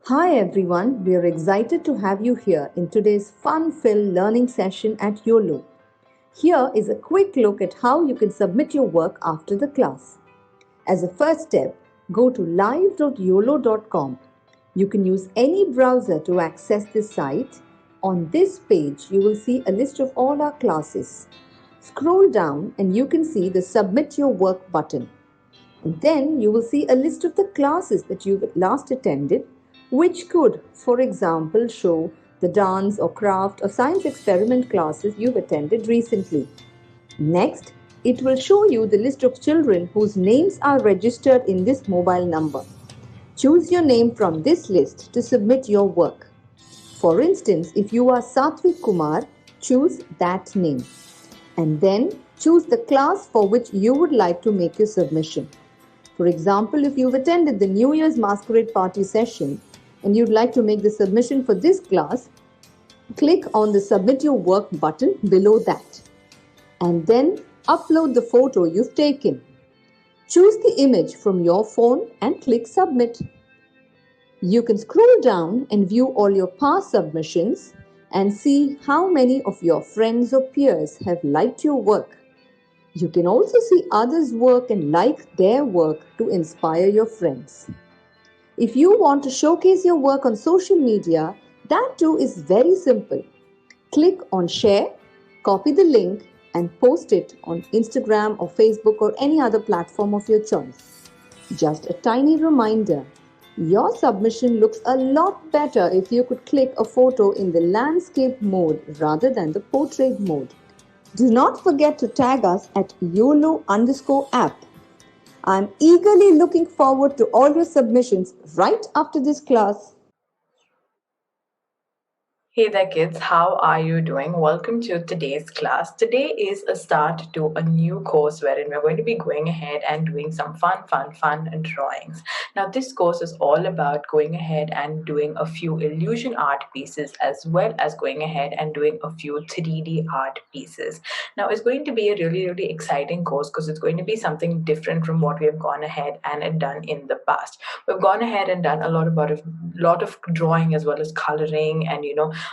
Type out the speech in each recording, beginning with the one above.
Hi everyone, we are excited to have you here in today's fun-filled learning session at Uolo. Here is a quick look at how you can submit your work after the class. As a first step, go to live.uolo.com. You can use any browser to access this site. On this page, you will see a list of all our classes. Scroll down and you can see the Submit Your Work button. And then you will see a list of the classes that you've last attended, which could, for example, show the dance or craft or science experiment classes you've attended recently. Next, it will show you the list of children whose names are registered in this mobile number. Choose your name from this list to submit your work. For instance, if you are Satvik Kumar, choose that name. And then choose the class for which you would like to make your submission. For example, if you've attended the New Year's Masquerade Party session and you'd like to make the submission for this class, click on the Submit Your Work button below that. And then upload the photo you've taken. Choose the image from your phone and click Submit. You can scroll down and view all your past submissions and see how many of your friends or peers have liked your work. You can also see others' work and like their work to inspire your friends. If you want to showcase your work on social media, that too is very simple. Click on Share, copy the link, and post it on Instagram or Facebook or any other platform of your choice. Just a tiny reminder, your submission looks a lot better if you could click a photo in the landscape mode rather than the portrait mode. Do not forget to tag us at YOLO_app. I'm eagerly looking forward to all your submissions right after this class. Hey there, kids. How are you doing? Welcome to today's class. Today is a start to a new course wherein we're going to be going ahead and doing some fun drawings. Now, this course is all about going ahead and doing a few illusion art pieces as well as going ahead and doing a few 3D art pieces. Now, it's going to be a really exciting course because it's going to be something different from what we have gone ahead and done in the past. We've gone ahead and done a lot of drawing as well as coloring and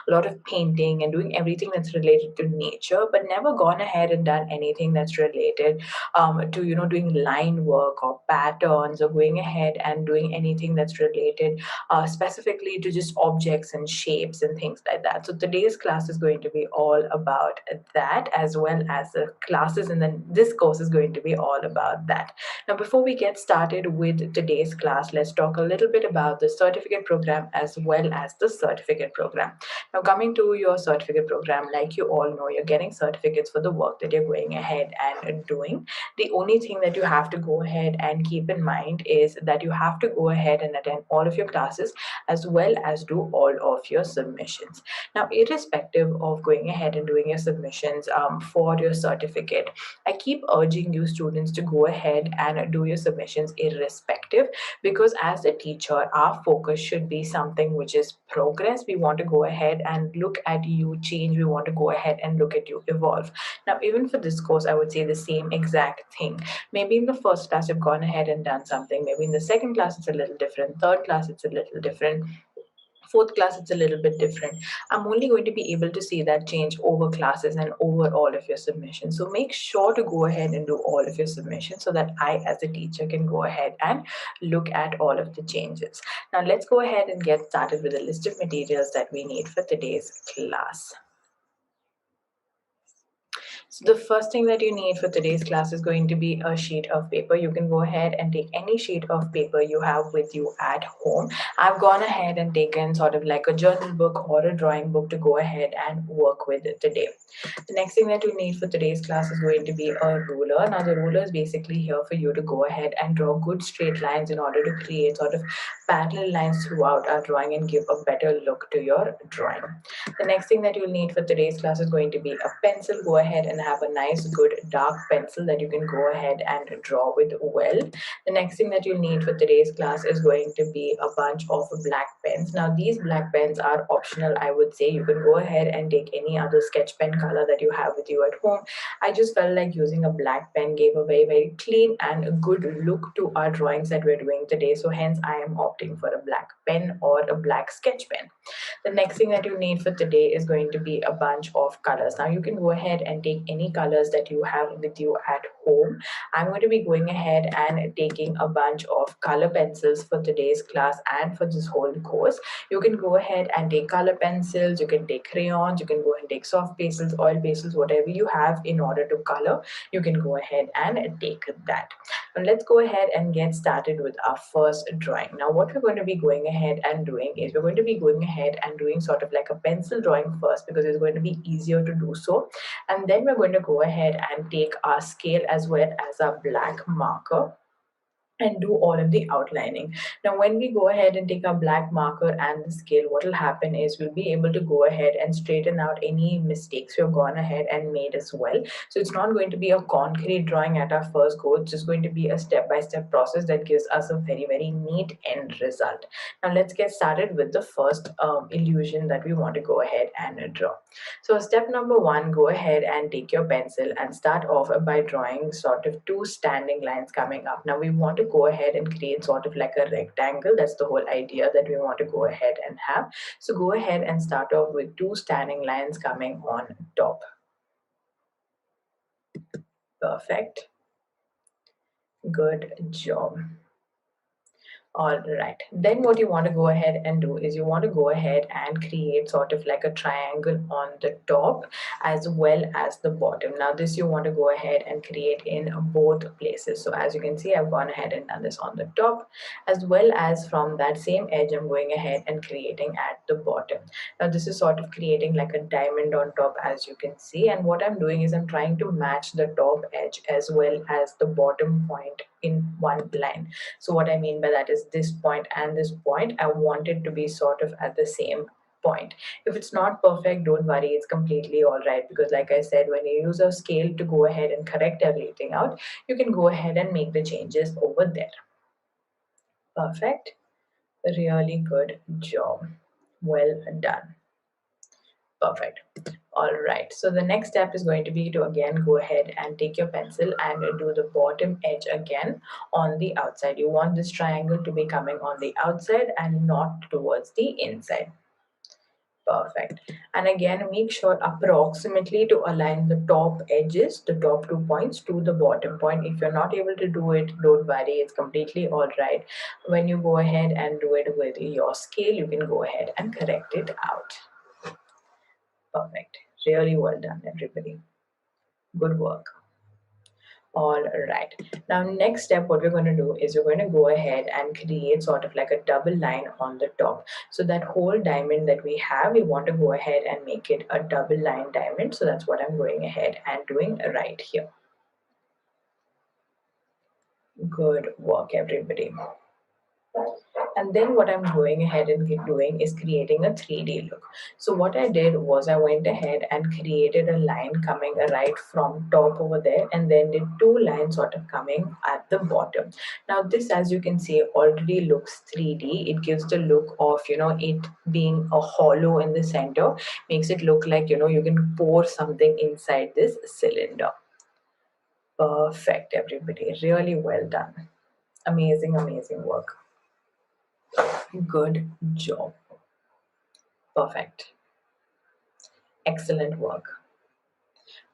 a lot of painting and doing everything that's related to nature, but never gone ahead and done anything that's related to doing line work or patterns or going ahead and doing anything that's related specifically to just objects and shapes and things like that. So today's class is going to be all about that, as well as the classes, and then this course is going to be all about that. Now, before we get started with today's class, let's talk a little bit about the certificate program as well as the certificate program. Now, coming to your certificate program, like you all know, you're getting certificates for the work that you're going ahead and doing. The only thing that you have to go ahead and keep in mind is that you have to go ahead and attend all of your classes as well as do all of your submissions. Now, irrespective of going ahead and doing your submissions for your certificate, I keep urging you students to go ahead and do your submissions irrespective, because as a teacher, our focus should be something which is progress. We want to go ahead and look at you change. We want to go ahead and look at you evolve. Now, even for this course, I would say the same exact thing. Maybe in the first class, you've gone ahead and done something. Maybe in the second class, it's a little different. Third class, it's a little different. Fourth class, it's a little bit different. I'm only going to be able to see that change over classes and over all of your submissions. So make sure to go ahead and do all of your submissions so that I as a teacher can go ahead and look at all of the changes. Now let's go ahead and get started with a list of materials that we need for today's class. So the first thing that you need for today's class is going to be a sheet of paper. You can go ahead and take any sheet of paper you have with you at home. I've gone ahead and taken sort of like a journal book or a drawing book to go ahead and work with it today. The next thing that you need for today's class is going to be a ruler. Now the ruler is basically here for you to go ahead and draw good straight lines in order to create sort of parallel lines throughout our drawing and give a better look to your drawing. The next thing that you'll need for today's class is going to be a pencil. Go ahead and have a nice, good, dark pencil that you can go ahead and draw with well. The next thing that you'll need for today's class is going to be a bunch of black pens. Now these black pens are optional, I would say. You can go ahead and take any other sketch pen color that you have with you at home. I just felt like using a black pen gave a very, very clean and a good look to our drawings that we're doing today. So hence I am opting for a black pen or a black sketch pen. The next thing that you need for today is going to be a bunch of colors. Now you can go ahead and take any colors that you have with you at home. I'm going to be going ahead and taking a bunch of color pencils for today's class and for this whole course. You can go ahead and take color pencils, you can take crayons, you can go and take soft pastels, oil pastels, whatever you have in order to color, you can go ahead and take that. Now let's go ahead and get started with our first drawing. Now what we're going to be going ahead and doing is we're going to be going ahead and doing sort of like a pencil drawing first, because it's going to be easier to do so. And then we're going to go ahead and take our scale as well as our black marker and do all of the outlining. Now, when we go ahead and take our black marker and the scale, what will happen is we'll be able to go ahead and straighten out any mistakes we've gone ahead and made as well. So it's not going to be a concrete drawing at our first go. It's just going to be a step-by-step process that gives us a very, very neat end result. Now, let's get started with the first illusion that we want to go ahead and draw. So step number one, go ahead and take your pencil and start off by drawing sort of two standing lines coming up. Now we want to go ahead and create sort of like a rectangle. That's the whole idea that we want to go ahead and have. So go ahead and start off with two standing lines coming on top. Perfect. Good job. All right. Then what you want to go ahead and do is you want to go ahead and create sort of like a triangle on the top as well as the bottom. Now this you want to go ahead and create in both places. So as you can see, I've gone ahead and done this on the top as well as from that same edge, I'm going ahead and creating at the bottom. Now this is sort of creating like a diamond on top, as you can see. And what I'm doing is I'm trying to match the top edge as well as the bottom point in one line. So what I mean by that is this point and this point, I want it to be sort of at the same point. If it's not perfect, don't worry, it's completely all right, because like I said, when you use a scale to go ahead and correct everything out, you can go ahead and make the changes over there. Perfect. Really good job. Well done. Perfect. All right, so the next step is going to be to again go ahead and take your pencil and do the bottom edge again on the outside. You want this triangle to be coming on the outside and not towards the inside. Perfect. And again, make sure approximately to align the top edges, the top 2 points to the bottom point. If you're not able to do it, don't worry, it's completely all right. When you go ahead and do it with your scale, you can go ahead and correct it out. Perfect. Really well done, everybody. Good work. All right. Now, next step, what we're going to do is we're going to go ahead and create sort of like a double line on the top. So that whole diamond that we have, we want to go ahead and make it a double line diamond. So that's what I'm going ahead and doing right here. Good work, everybody. And then what I'm going ahead and doing is creating a 3D look. So what I did was I went ahead and created a line coming right from top over there, and then did two lines sort of coming at the bottom. Now this, as you can see, already looks 3D. It gives the look of, it being a hollow in the center, makes it look like, you can pour something inside this cylinder. Perfect, everybody. Really well done. Amazing, amazing work. Good job. Perfect. Excellent work.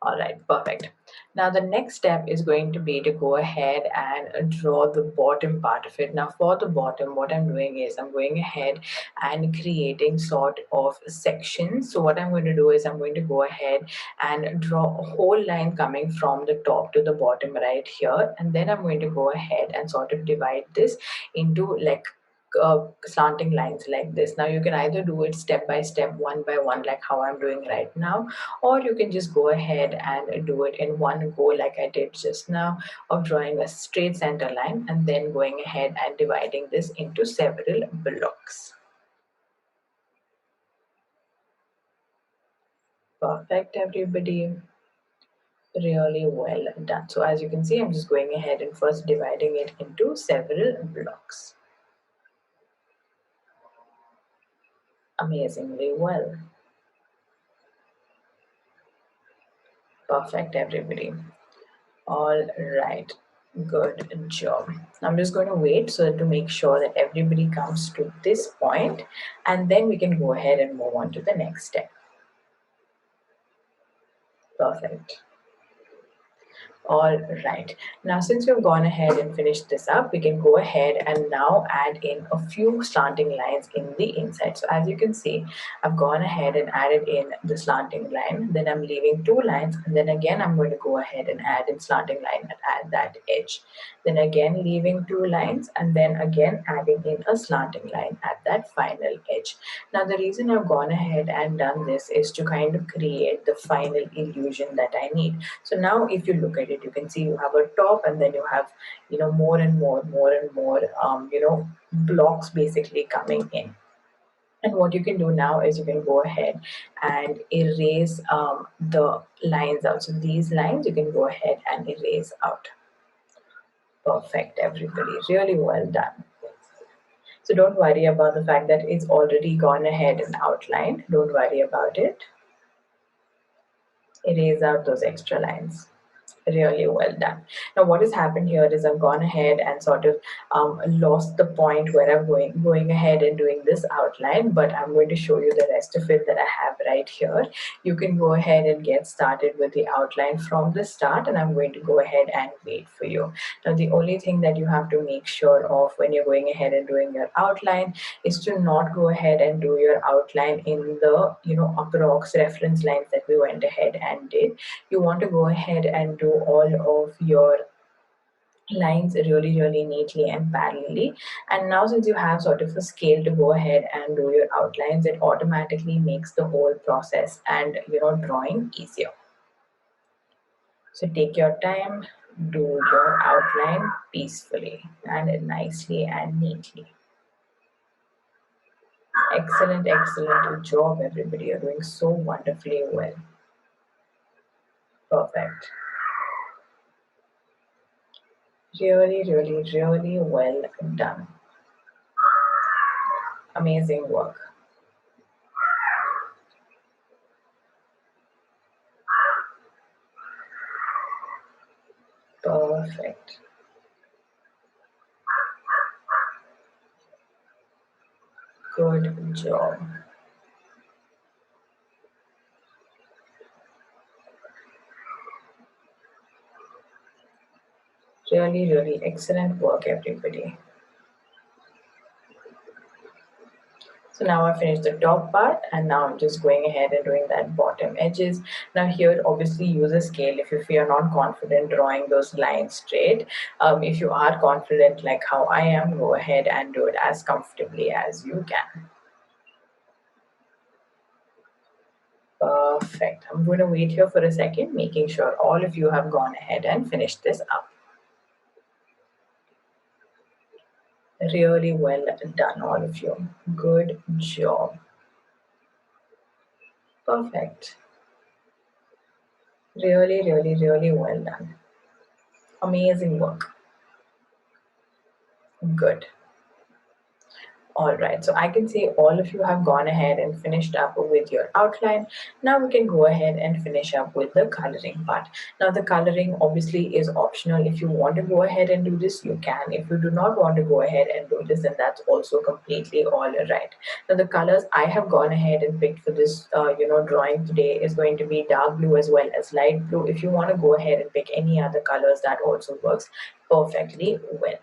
All right, perfect. Now the next step is going to be to go ahead and draw the bottom part of it. Now for the bottom, what I'm doing is I'm going ahead and creating sort of sections. So what I'm going to do is I'm going to go ahead and draw a whole line coming from the top to the bottom right here. And then I'm going to go ahead and sort of divide this into like slanting lines like this. Now you can either do it step by step, one by one, like how I'm doing right now, or you can just go ahead and do it in one go like I did just now, of drawing a straight center line and then going ahead and dividing this into several blocks. Perfect, everybody. Really well done. So as you can see, I'm just going ahead and first dividing it into several blocks. Amazingly well. Perfect, everybody. All right. Good job. I'm just going to wait so to make sure that everybody comes to this point, and then we can go ahead and move on to the next step. Perfect. All right. Now, since we've gone ahead and finished this up, we can go ahead and now add in a few slanting lines in the inside. So as you can see, I've gone ahead and added in the slanting line. Then I'm leaving two lines. And then again, I'm going to go ahead and add in slanting line and add that edge. Then again, leaving two lines. And then again, adding in a slanting line at that final edge. Now, the reason I've gone ahead and done this is to kind of create the final illusion that I need. So now if you look at it, you can see you have a top and then you have, more and more, blocks basically coming in. And what you can do now is you can go ahead and erase the lines out. So these lines you can go ahead and erase out. Perfect, everybody. Really well done. So don't worry about the fact that it's already gone ahead and outlined. Don't worry about it. Erase out those extra lines. Really well done. Now, what has happened here is I've gone ahead and sort of lost the point where I'm going ahead and doing this outline, but I'm going to show you the rest of it that I have right here. You can go ahead and get started with the outline from the start, and I'm going to go ahead and wait for you. Now, the only thing that you have to make sure of when you're going ahead and doing your outline is to not go ahead and do your outline in the approx reference lines that we went ahead and did. You want to go ahead and do all of your lines really neatly and parallelly. And now since you have sort of a scale to go ahead and do your outlines, it automatically makes the whole process and drawing easier. So take your time, do your outline peacefully and nicely and neatly. Excellent job, everybody. You're doing so wonderfully well. Perfect. Really well done. Amazing work. Perfect. Good job. Really excellent work, everybody. So now I finished the top part and now I'm just going ahead and doing that bottom edges. Now here obviously use a scale if you're not confident drawing those lines straight. If you are confident like how I am, go ahead and do it as comfortably as you can. Perfect. I'm going to wait here for a second, making sure all of you have gone ahead and finished this up. Really well done, all of you. Good job. Perfect. Really well done. Amazing work. Good. All right, so I can see all of you have gone ahead and finished up with your outline. Now we can go ahead and finish up with the coloring part. Now the coloring obviously is optional. If you want to go ahead and do this, you can. If you do not want to go ahead and do this, then that's also completely all right. Now the colors I have gone ahead and picked for this, drawing today is going to be dark blue as well as light blue. If you want to go ahead and pick any other colors, that also works perfectly well.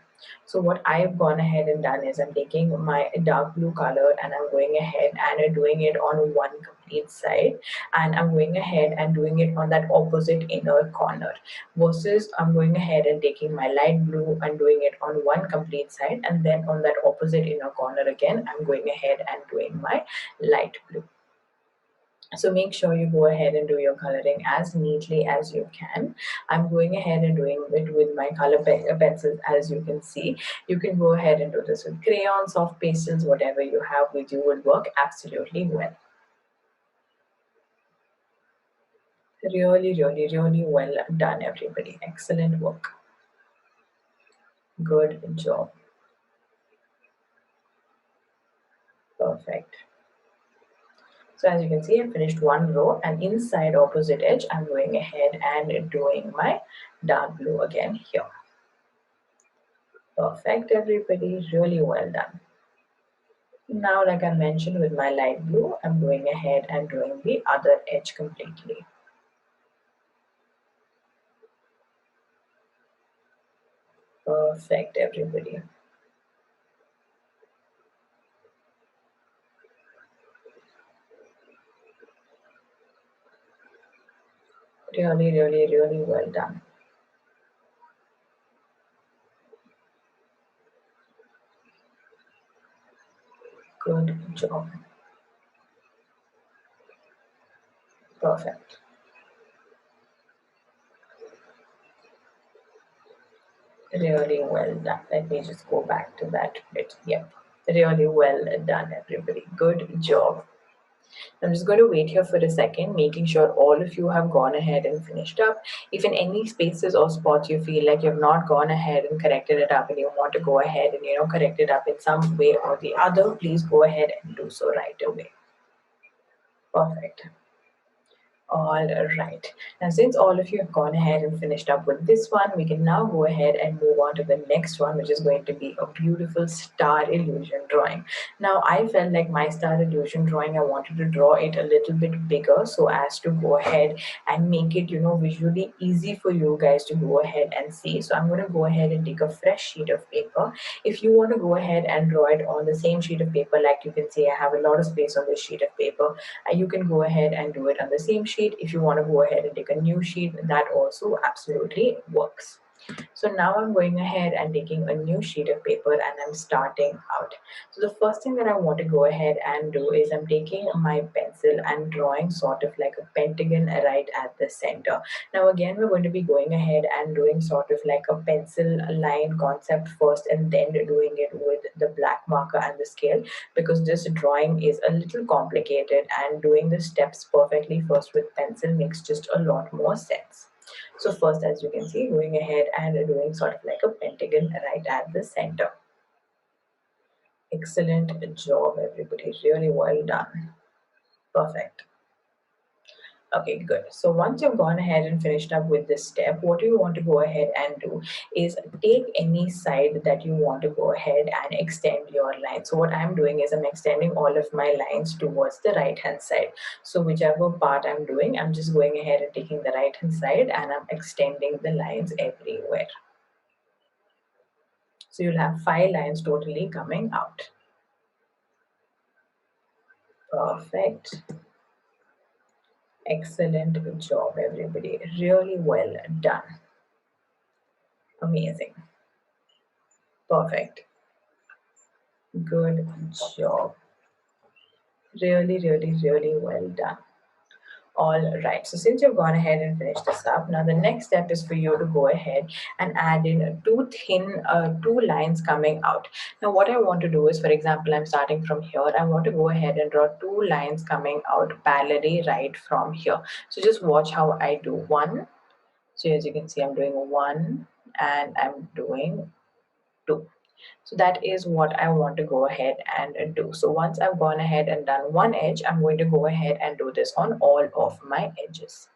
So what I've gone ahead and done is I'm taking my dark blue color and I'm going ahead and doing it on one complete side, and I'm going ahead and doing it on that opposite inner corner, versus I'm going ahead and taking my light blue and doing it on one complete side, and then on that opposite inner corner again I'm going ahead and doing my light blue. So make sure you go ahead and do your coloring as neatly as you can. I'm going ahead and doing it with my color pencils, as you can see. You can go ahead and do this with crayons, soft pastels, whatever you have with you will work absolutely well. Really well done, everybody. Excellent work. Good job. Perfect. So as you can see, I finished one row, and inside opposite edge, I'm going ahead and doing my dark blue again here. Perfect, everybody, really well done. Now, like I mentioned with my light blue, I'm going ahead and doing the other edge completely. Perfect, everybody. Really, really, really well done. Good job. Perfect. Really well done. Let me just go back to that bit. Yep. Really well done, everybody. Good job. I'm just going to wait here for a second, making sure all of you have gone ahead and finished up. If in any spaces or spots you feel like you've not gone ahead and corrected it up and you want to go ahead and correct it up in some way or the other, please go ahead and do so right away. Perfect. All right. Now, since all of you have gone ahead and finished up with this one, we can now go ahead and move on to the next one, which is going to be a beautiful star illusion drawing. Now, I felt like my star illusion drawing, I wanted to draw it a little bit bigger so as to go ahead and make it, visually easy for you guys to go ahead and see. So I'm going to go ahead and take a fresh sheet of paper. If you want to go ahead and draw it on the same sheet of paper, like you can see, I have a lot of space on this sheet of paper, you can go ahead and do it on the same sheet. If you want to go ahead and take a new sheet, that also absolutely works. So now I'm going ahead and taking a new sheet of paper and I'm starting out. So the first thing that I want to go ahead and do is I'm taking my pencil and drawing sort of like a pentagon right at the center. Now again, we're going to be going ahead and doing sort of like a pencil line concept first and then doing it with the black marker and the scale, because this drawing is a little complicated and doing the steps perfectly first with pencil makes just a lot more sense. So first, as you can see, going ahead and doing sort of like a pentagon right at the center. Excellent job, everybody. Really well done. Perfect. Okay, good. So once you've gone ahead and finished up with this step, what you want to go ahead and do is take any side that you want to go ahead and extend your line. So what I'm doing is I'm extending all of my lines towards the right hand side. So whichever part I'm doing, I'm just going ahead and taking the right hand side and I'm extending the lines everywhere. So you'll have 5 lines totally coming out. Perfect. Excellent job, everybody. Really well done. Amazing. Perfect. Good job. Really, really, really well done. All right. So since you've gone ahead and finished this up, now the next step is for you to go ahead and add in two lines coming out. Now what I want to do is, for example, I'm starting from here. I want to go ahead and draw 2 lines coming out parallelly right from here. So just watch how I do one. So as you can see, I'm doing one and I'm doing two. So that is what I want to go ahead and do. So once I've gone ahead and done one edge, I'm going to go ahead and do this on all of my edges.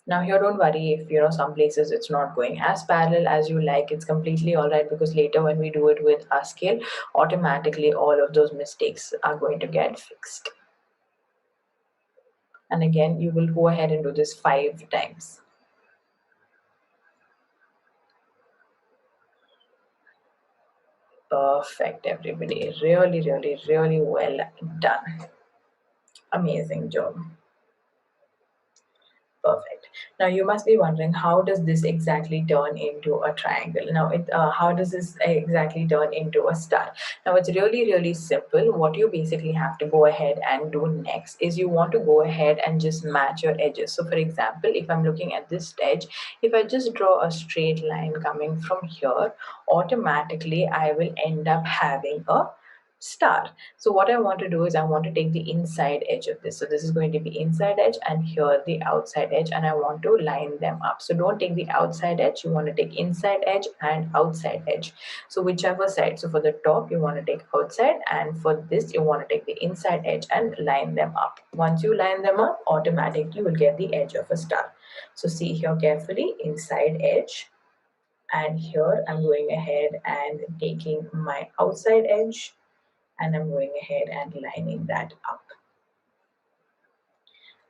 Now here, don't worry if some places it's not going as parallel as you like. It's completely all right, because later when we do it with our scale, automatically all of those mistakes are going to get fixed. And again, you will go ahead and do this 5 times. Perfect, everybody. Really, really, really well done. Amazing job. Perfect. Now you must be wondering, how does this exactly turn into a triangle? Now, how does this exactly turn into a star? Now, it's really, really simple. What you basically have to go ahead and do next is you want to go ahead and just match your edges. So, for example, if I'm looking at this edge, if I just draw a straight line coming from here, automatically I will end up having a star. So what I want to do is I want to take the inside edge of this. So this is going to be inside edge and here the outside edge, and I want to line them up. So don't take the outside edge, you want to take inside edge and outside edge. So whichever side. So for the top you want to take outside, and for this you want to take the inside edge and line them up. Once you line them up, automatically you will get the edge of a star. So see here carefully, inside edge, and here I'm going ahead and taking my outside edge and I'm going ahead and lining that up.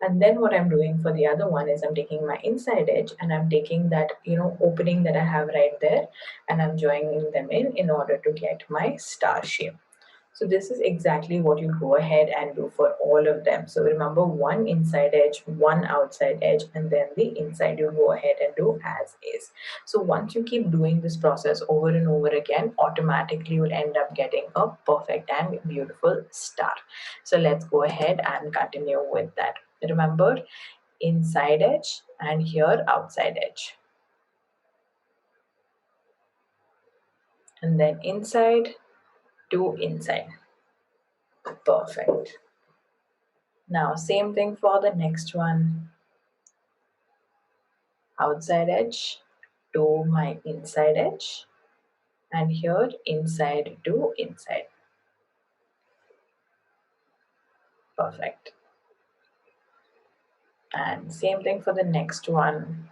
And then what I'm doing for the other one is I'm taking my inside edge and I'm taking that, opening that I have right there, and I'm joining them in order to get my star shape. So this is exactly what you go ahead and do for all of them. So remember, one inside edge, one outside edge, and then the inside you go ahead and do as is. So once you keep doing this process over and over again, automatically you'll end up getting a perfect and beautiful star. So let's go ahead and continue with that. Remember, inside edge and here outside edge. And then inside to inside. Perfect. Now same thing for the next one. Outside edge to my inside edge, and here inside to inside. Perfect. And same thing for the next one.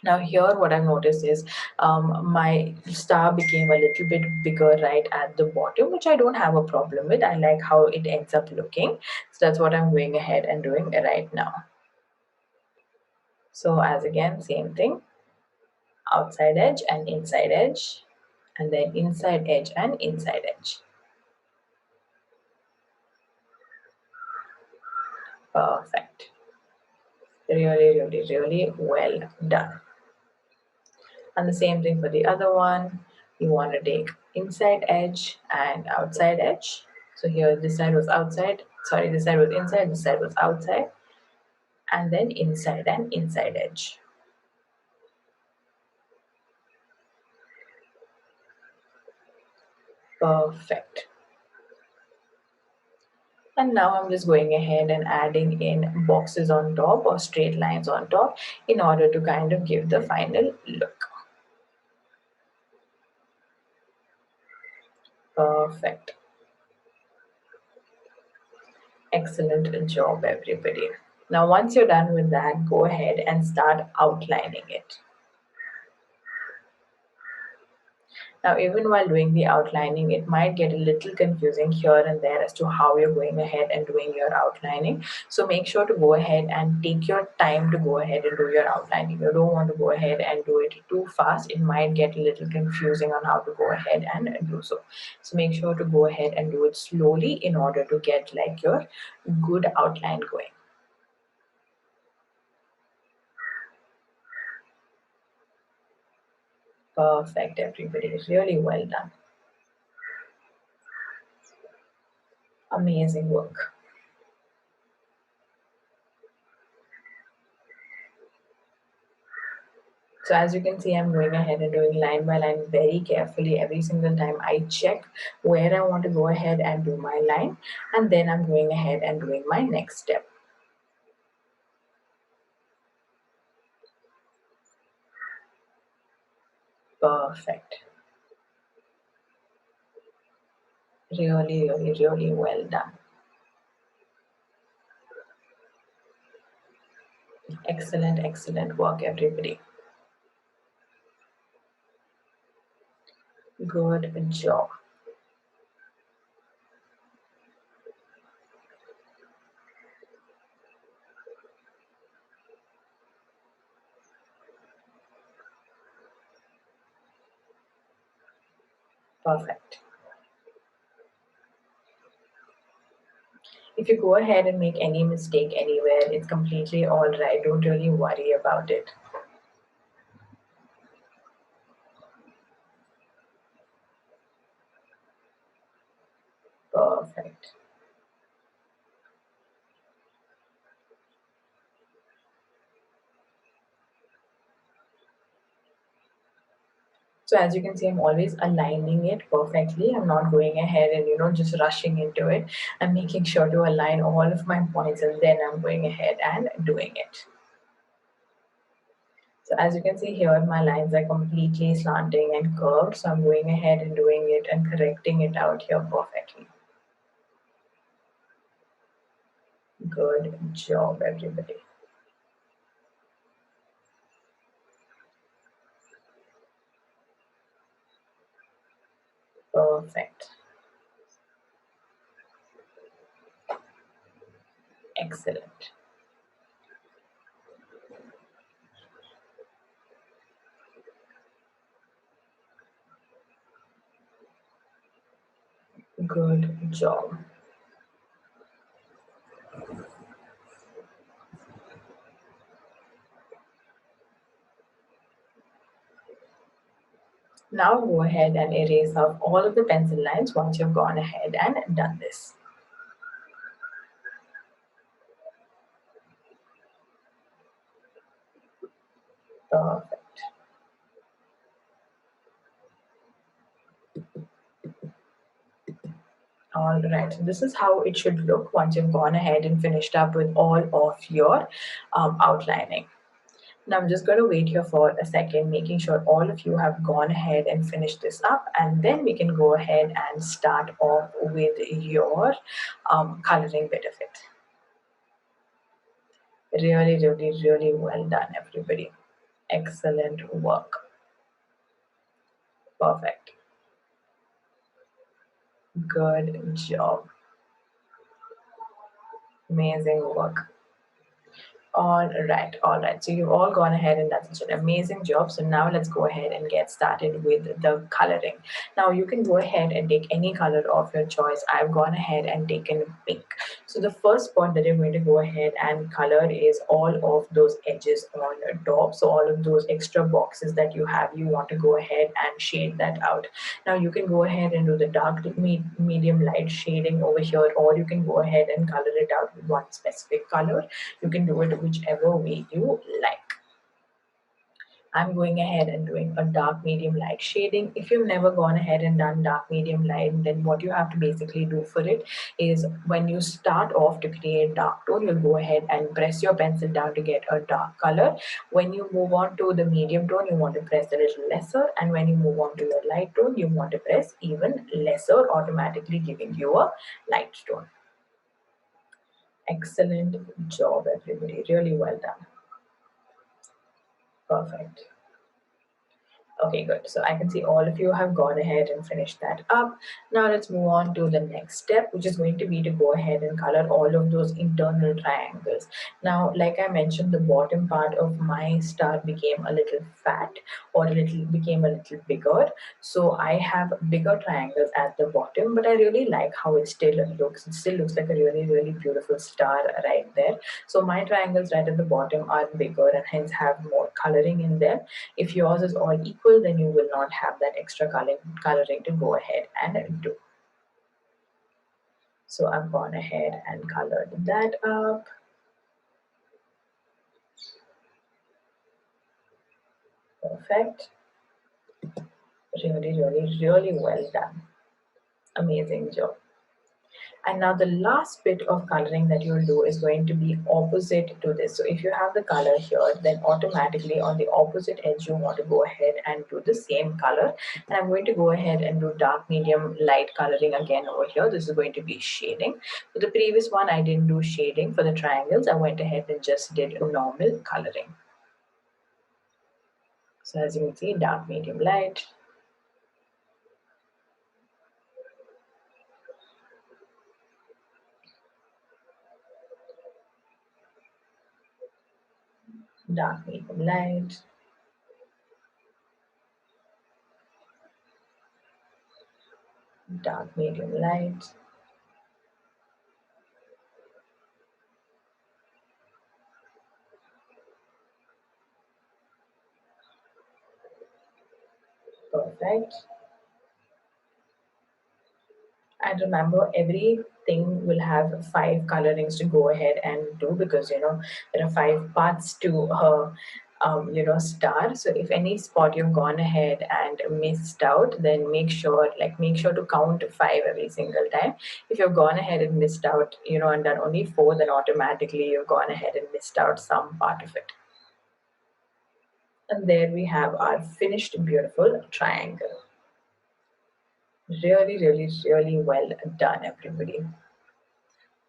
Now here what I've noticed is my star became a little bit bigger right at the bottom, which I don't have a problem with. I like how it ends up looking. So that's what I'm going ahead and doing right now. So as again, same thing, outside edge and inside edge, and then inside edge and inside edge. Perfect. Really, really, really well done. And the same thing for the other one. You want to take inside edge and outside edge. So here this side was outside, sorry, this side was inside, this side was outside, and then inside and inside edge. Perfect. And now I'm just going ahead and adding in boxes on top or straight lines on top in order to kind of give the final look. Perfect. Excellent job, everybody. Now, once you're done with that, go ahead and start outlining it. Now, even while doing the outlining, it might get a little confusing here and there as to how you're going ahead and doing your outlining. So make sure to go ahead and take your time to go ahead and do your outlining. You don't want to go ahead and do it too fast. It might get a little confusing on how to go ahead and do so. So make sure to go ahead and do it slowly in order to get like your good outline going. Perfect, everybody. Really well done. Amazing work. So as you can see, I'm going ahead and doing line by line very carefully every single time. I check where I want to go ahead and do my line, and then I'm going ahead and doing my next step. Perfect. Really, really, really well done. Excellent, excellent work, everybody. Good job. Perfect. If you go ahead and make any mistake anywhere, it's completely all right. Don't really worry about it. Perfect. So as you can see, I'm always aligning it perfectly. I'm not going ahead and just rushing into it. I'm making sure to align all of my points, and then I'm going ahead and doing it. So as you can see here, my lines are completely slanting and curved. So I'm going ahead and doing it and correcting it out here perfectly. Good job, everybody. Perfect. Excellent. Good job. Now go ahead and erase off all of the pencil lines once you've gone ahead and done this. Perfect. All right, so this is how it should look once you've gone ahead and finished up with all of your outlining. Now I'm just going to wait here for a second, making sure all of you have gone ahead and finished this up, and then we can go ahead and start off with your coloring bit of it. Really, really, really well done, everybody. Excellent work. Perfect. Good job. Amazing work. All right. So you've all gone ahead and done such an amazing job. So now let's go ahead and get started with the coloring. Now you can go ahead and take any color of your choice. I've gone ahead and taken pink. So the first spot that you're going to go ahead and color is all of those edges on your top. So all of those extra boxes that you have, you want to go ahead and shade that out. Now you can go ahead and do the dark to medium light shading over here, or you can go ahead and color it out with one specific color. You can do it whichever way you like. I'm going ahead and doing a dark medium light shading. If you've never gone ahead and done dark medium light, then what you have to basically do for it is when you start off to create dark tone, you'll go ahead and press your pencil down to get a dark color. When you move on to the medium tone, you want to press a little lesser, and when you move on to your light tone, you want to press even lesser, automatically giving you a light tone. Excellent job, everybody. Really well done. Perfect. Okay, good. So I can see all of you have gone ahead and finished that up. Now let's move on to the next step, which is going to be to go ahead and color all of those internal triangles. Now, like I mentioned, the bottom part of my star became a little fat, or became a little bigger. So I have bigger triangles at the bottom, but I really like how it still looks. It still looks like a really, really beautiful star right there. So my triangles right at the bottom are bigger and hence have more coloring in there. If yours is all equal, then you will not have that extra coloring to go ahead and do. So I've gone ahead and colored that up. Perfect. Really, really, really well done. Amazing job. And now the last bit of coloring that you'll do is going to be opposite to this. So if you have the color here, then automatically on the opposite edge, you want to go ahead and do the same color. And I'm going to go ahead and do dark, medium, light coloring again over here. This is going to be shading. For the previous one, I didn't do shading for the triangles. I went ahead and just did normal coloring. So as you can see, dark, medium, light. Dark, medium, light. Dark, medium, light. Perfect. And remember, everything will have 5 colorings to go ahead and do, because there are 5 parts to star. So if any spot you've gone ahead and missed out, then make sure to count 5 every single time. If you've gone ahead and missed out, and done only 4, then automatically you've gone ahead and missed out some part of it. And there we have our finished beautiful triangle. Really, really, really well done, everybody.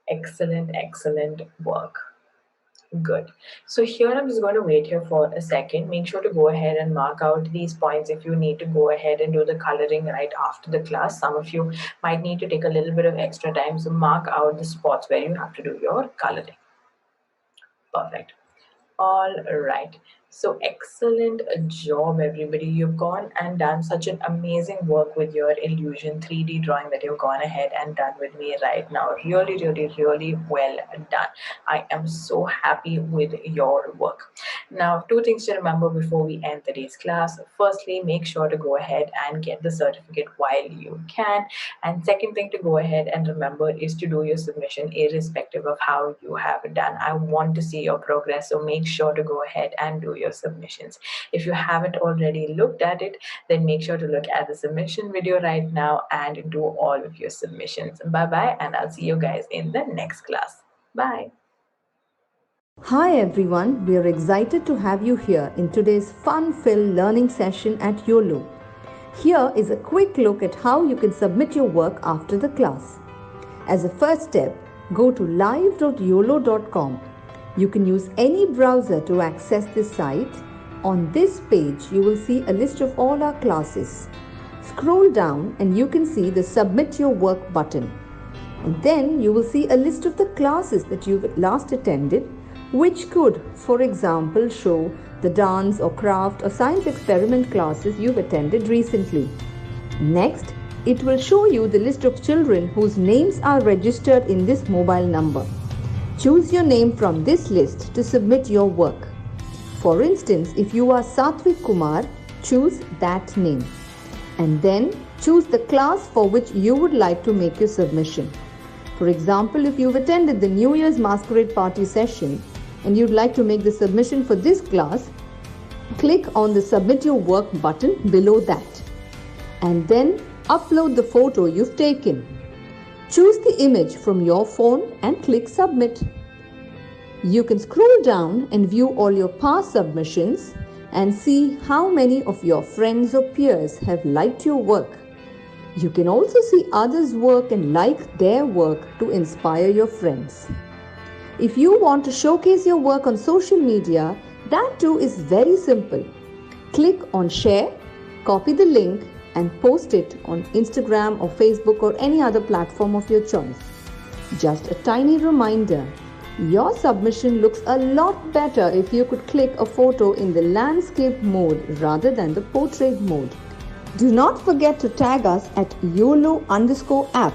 Excellent, excellent work. Good. So here I'm just going to wait here for a second. Make sure to go ahead and mark out these points if you need to go ahead and do the coloring right after the class. Some of you might need to take a little bit of extra time, so mark out the spots where you have to do your coloring. Perfect. All right. So excellent job, everybody. You've gone and done such an amazing work with your illusion 3D drawing that you've gone ahead and done with me right now. Really, really, really well done. I am so happy with your work. Now, 2 things to remember before we end today's class. Firstly, make sure to go ahead and get the certificate while you can. And second thing to go ahead and remember is to do your submission irrespective of how you have it done. I want to see your progress, so make sure to go ahead and do your submissions. If you haven't already looked at it, then make sure to look at the submission video right now and do all of your submissions. Bye bye, and I'll see you guys in the next class. Bye. Hi everyone, we are excited to have you here in today's fun-filled learning session at Uolo. Here is a quick look at how you can submit your work after the class. As a first step, go to live.uolo.com. You can use any browser to access this site. On this page, you will see a list of all our classes. Scroll down and you can see the Submit Your Work button. And then you will see a list of the classes that you've last attended, which could, for example, show the dance or craft or science experiment classes you've attended recently. Next, it will show you the list of children whose names are registered in this mobile number. Choose your name from this list to submit your work. For instance, if you are Satvik Kumar, choose that name. And then choose the class for which you would like to make your submission. For example, if you've attended the New Year's Masquerade Party session and you'd like to make the submission for this class, click on the Submit Your Work button below that. And then upload the photo you've taken. Choose the image from your phone and click Submit. You can scroll down and view all your past submissions and see how many of your friends or peers have liked your work. You can also see others' work and like their work to inspire your friends. If you want to showcase your work on social media, that too is very simple. Click on Share, copy the link and post it on Instagram or Facebook or any other platform of your choice. Just a tiny reminder, your submission looks a lot better if you could click a photo in the landscape mode rather than the portrait mode. Do not forget to tag us at Uolo_app